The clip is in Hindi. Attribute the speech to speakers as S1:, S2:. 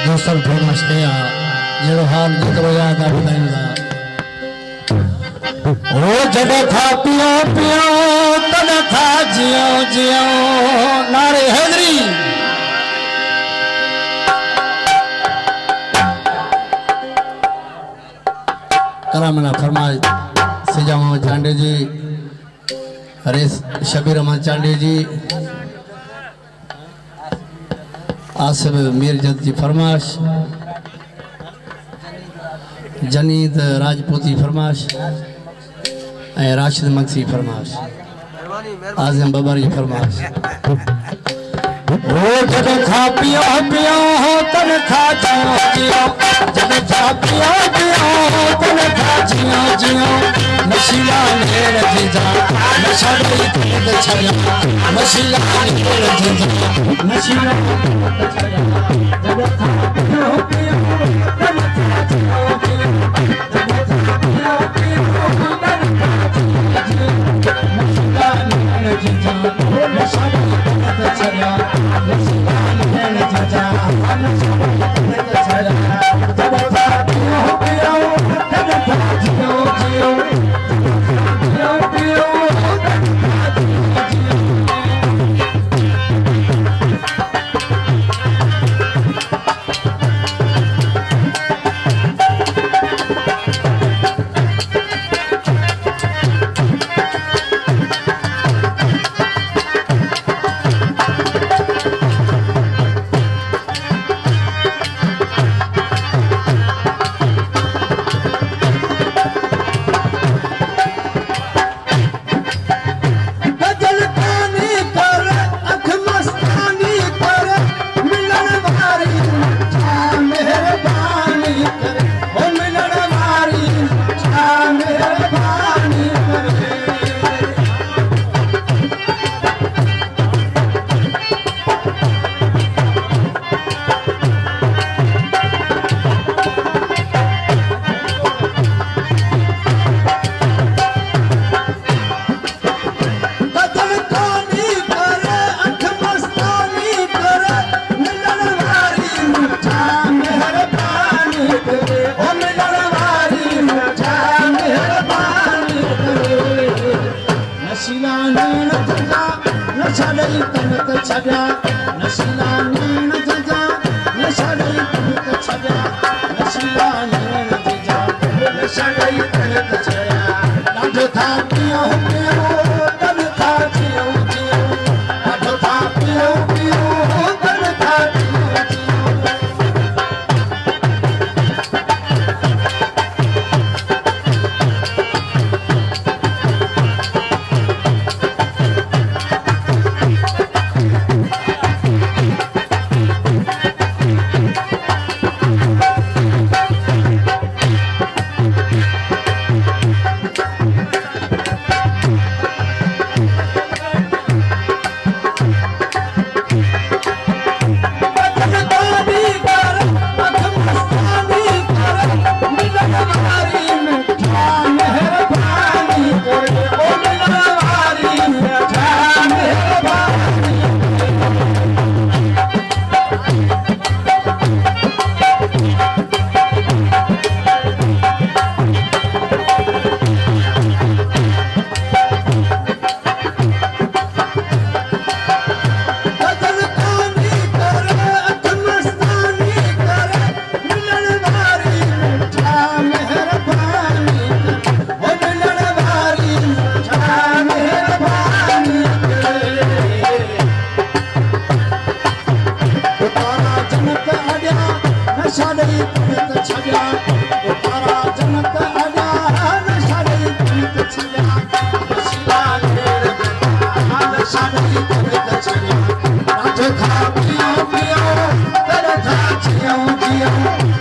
S1: दोस्तों फेमस कया जड़ो हाल जित वया था बताइंदा ओ जब था पियो पियो तब था जियो जियो नारे हैदरी करामना फरमाए सिजामा चांडे जी हरीश शबीर अहमद चांडे जी आसिफ मीरजद जी फरमाश जनीद राजपूती फरमाश राशिद मक्सी फरमाश आजम बबर जी फरमाश ओ जब खा पियो पियो तब खा जियो जियो जब खा पियो पियो तब खा जियो जियो नशीला नेर जीजा नशा गई तेज छया नशीला नेर जीजा नशीला नेर छया जब खा पियो पियो तब खा जियो जियो जब खा पियो पियो तब खा जियो जियो नशीला नेर जीजा नशा गई तेज छया नशीला नेर जीजा नशा गई तेज छया जब खा पियो पियो तब खा जियो जियो
S2: खा पियो पियो तेरे था जियो जियो